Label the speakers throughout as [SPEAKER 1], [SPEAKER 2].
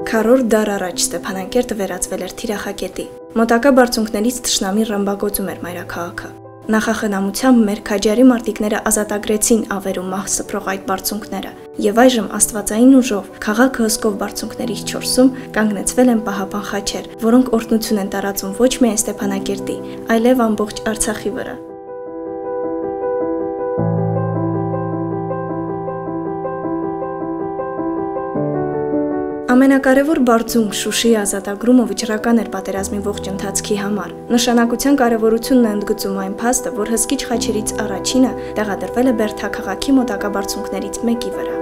[SPEAKER 1] Քառորդ դար առաջ Ստեփանակերտը վերածվել էր թիրախակետի։ Մոտակա բարձունքներից թշնամի ռմբակոծում էր մայրաքաղաքը։ Նախախնամությամբ մեր քաջարի մարտիկները ազատագրեցին ավեր ու մահ սփռող այդ բարձունքները, եւ այժմ աստվածային ուժով քաղաքը հսկով բարձունքներից 4-ում կանգնեցվել են պահապան խաչեր, որոնք օրհնություն են տարածում ոչ միայն Ստեփանակերտի, այլև ամբողջ Արցախի վրա։ Ամենակարևոր բարձունք Շուշիի ազատագրումը վճռական էր պատերազմի ողջ ընթացքի համար։ Նշանակության կարևորությունն է ընդգծում այն փաստը, որ հսկիչ խաչերից առաջինը տեղադրվել է Բերդա քաղաքի մոտակա բարձունքներից մեկի վրա։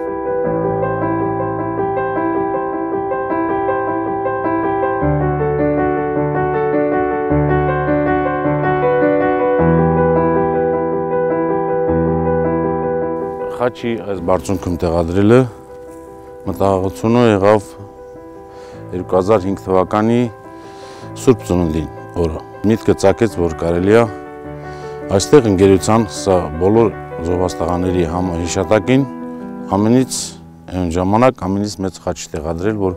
[SPEAKER 2] Խաչի այս բարձունքում տեղադրելը մտահոգությունը եղավ 2005 թվականի Սուրբ Ծնունդին օրը։ Միտքը ծագեց, որ կարելի է այստեղ ընկերության սա բոլոր զովաստաղաների հիշատակին ամենից այն ժամանակ ամենից մեծ խաչ տեղադրել, որ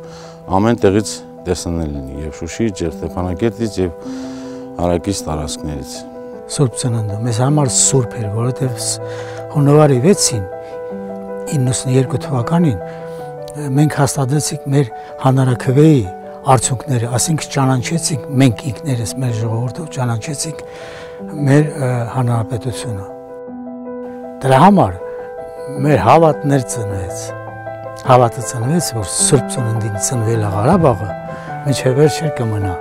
[SPEAKER 2] ամեն տեղից տեսնել լինի, եւ Շուշիից, եւ Ստեփանակերտից, եւ հարակից տարածքներից։
[SPEAKER 3] Սուրբ Ծնունդը մեզ համար սուրբ էր, որովհետև հունվարի 6-ին 92 թվականին մենք հաստատեցինք մեր հանրաքվեի արդյունքները, ասինքն ճանաչեցինք մենք ինքներս մեր ժողովուրդով ճանաչեցինք մեր հանրապետությունը։ Դրա համար մեր հավատներ ծնվեց։ Հավատը ծնվեց, որ Սուրբ Ծնունդին ծնվել է Ղարաբաղը, մինչև վերջեր կմնա։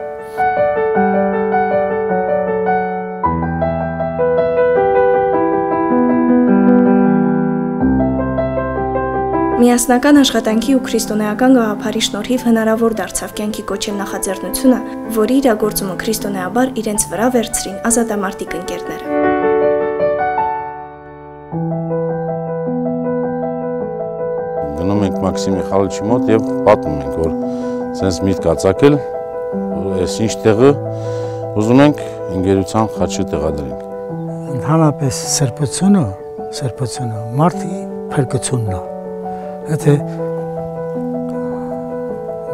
[SPEAKER 1] Միասնական աշխատանքի ու քրիստոնեական գաղափարի շնորհիվ հնարավոր դարձավ կյանքի կոչել նախաձեռնությունը, որի իրագործումը քրիստոնեաբար իրենց վրա վերցրին ազատամարտիկ ընկերները։
[SPEAKER 2] Գնում ենք Մաքսիմ Միխայելիչի մոտ եւ պատմում ենք, որ sense միտք կացակել, որ այս ինչ տեղը ուզում ենք ընկերության խաչը տեղադրենք։
[SPEAKER 3] Ընդհանրապես սրբությունը մարդի փրկությունն է։ Եթե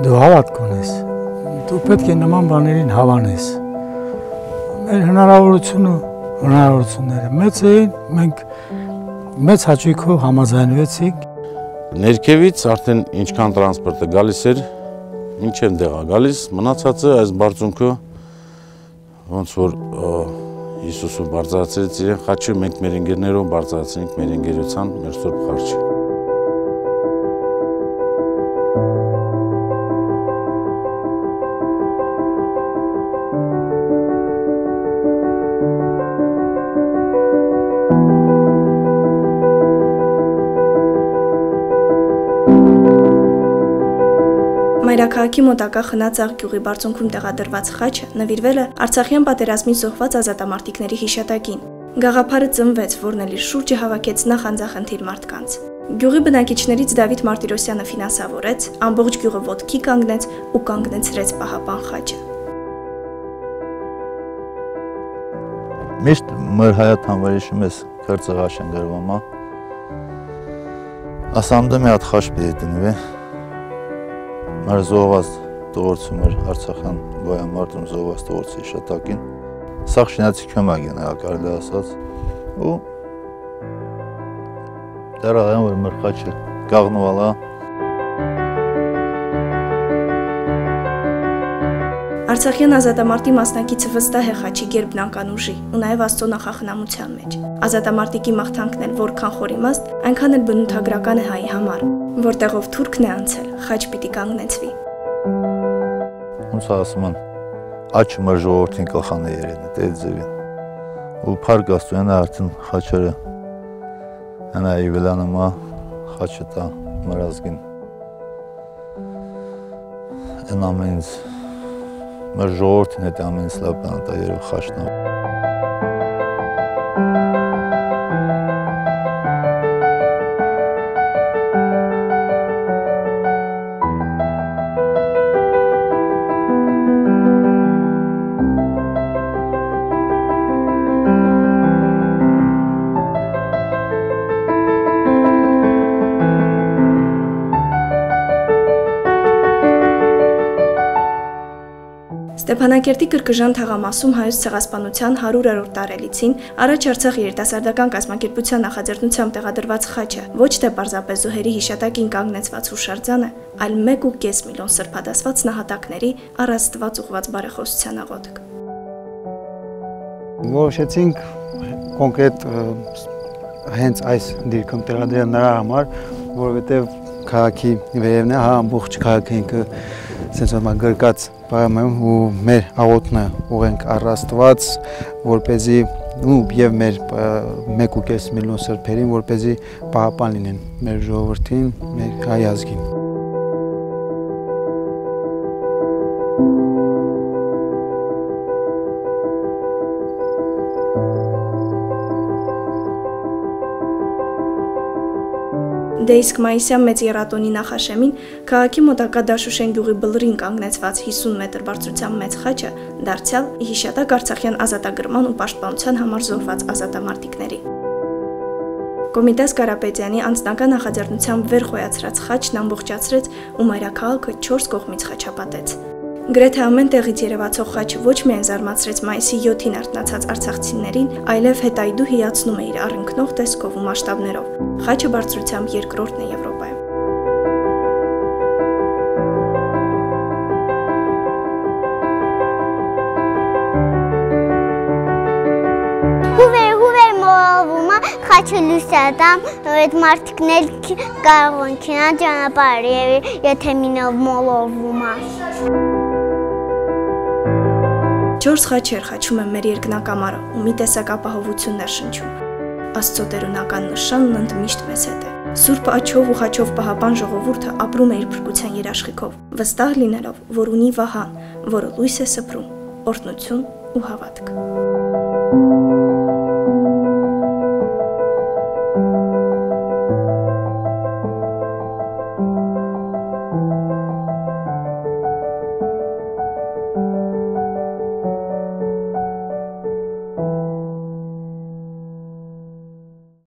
[SPEAKER 3] դու հավատք ունես, դու պետք է նման բաներին հավանես։ Մեր հնարավորությունները մեծ էին, մենք մեծ հաճույքով համաձայնվեցինք։
[SPEAKER 2] Ներքևից արդեն ինչքան տրանսպորտը գալիս էր, մինչև դեղա գալիս, մնացածը այս բարձունքը ոնց որ Հիսուսը բարձրացրեց իրեն խաչը, մենք մեր ընկերներով բարձրացրինք մեր ընկերության, մեր Սուրբ խաչը։
[SPEAKER 1] Մայրաքաղաքի մոտակա Խնածաղ գյուղի բարձունքում տեղադրված խաչը նվիրվել է Արցախյան պատերազմի զոհված ազատամարտիկների հիշատակին։ Գաղափարը ծնվեց, որն էլ իր շուրջը հավաքեց նախանձախնդիր մարդկանց։ Գյուղի բնակիչներից Դավիթ Մարտիրոսյանը ֆինանսավորեց, ամբողջ գյուղը ոտքի կանգնեց ու կանգնեցրեց պահապան խաչը։
[SPEAKER 4] Միշտ մեր հայաթան վրիշում ես կրծղաշեն գրվամա։ Ասամդը մի հատ խաչ պիտի դնվի։ Մեր զոհված տղորցում էր Արցախյան գոյամարտում զոհված տղորցի հիշատակին։ Սաղ շինացի քյոմագին է կարելի ասած ու դեռ այն որ մեր խաչը կաղնուալ է։
[SPEAKER 1] Արցախյան ազատամարտի մասնակիցը վստահ է խաչի գերբնական ուժի ու նաև Աստծո նախախնամության մեջ։ Ազատամարտիկի մաղթանքն էլ որքան խորիմաստ, այնքան էլ բնութագրական է հայի համար, որտեղով թուրքն է անցել, խաչ պիտի կանգնեցվի։
[SPEAKER 4] Ոնց ասում են, աչը մեր ժողովրդին կլխան է երեն, դե ձևին։ Ու փառք Աստծո, այն արդեն խաչերը հնա իվելանումա խաչը տա մեր ազգին։ Այն ամենից մեր ժողովրդին հետ ամենից լավ բան տա երբ խաչն է։
[SPEAKER 1] Ստեփանակերտի Կրկժան թաղամասում հայոց ցեղասպանության 100-րդ տարելիցին առաջ Արցախ երիտասարդական կազմակերպության նախաձեռնությամբ տեղադրված խաչը ոչ թե պարզապես զոհերի հիշատակին կանգնեցված հուշարձան է, այլ 1.5 միլիոն սրբադասված նահատակների առաստված ուղղված բարեխոսության աղոթք։
[SPEAKER 3] Որոշեցինք կոնկրետ հենց այս դիրքում տեղադրել նրա համար, որովհետև քաղաքի վերևն է, ամբողջ քաղաքը ինքը sense գրկած բառում ու մեր աղոթքը ուղենք առ Աստված, որպեսզի եւ մեր 1.5 միլիոն սրբերին, որպեսզի պահապան լինեն մեր ժողովրդին, մեր հայ ազգին։
[SPEAKER 1] Դե իսկ մայիսյան մեծ եռատոնի նախաշեմին քաղաքի մոտակա Դաշուշեն գյուղի բլրին կանգնեցված 50 մետր բարձրության մեծ խաչը դարձյալ հիշատակ Արցախյան ազատագրման ու պաշտպանության համար զոհված ազատամարտիկների։ Կոմիտաս Կարապետյանի անձնական նախաձեռնությամբ վեր խոյացրած խաչն ամբողջացրեց ու մայրաքաղաքը 4 կողմից խաչապատեց։ Գրեթե ամեն տեղից երևացող խաչը ոչ միայն զարմացրեց մայիսի 7-ին արթնացած արցախցիներին, այլև հետայդու հիացնում է իր առընկնող տեսքով ու մասշտաբներով։ Խաչը բարձրությամբ երկրորդն է Եվրոպայում։
[SPEAKER 5] Հուվեր մոլովումը խաչը լուսադամ, այդ մարդիկներ կարող են քինան ճանապարհը, եթե մինով մոլովումը։
[SPEAKER 1] 4 խաչեր խաչում են մեր երկնակամարը ու մի տեսակ ապահովություններ շնչում։ Աստծո տերունական նշանն ընդմիշտ մեզ հետ է։ Սուրբ աչով ու խաչով պահապան ժողովուրդը ապրում է իր փրկության երաշխիքով, վստահ լինելով, որ ունի վահան, որը լույս է սփռում, օրհնություն ու հավատք։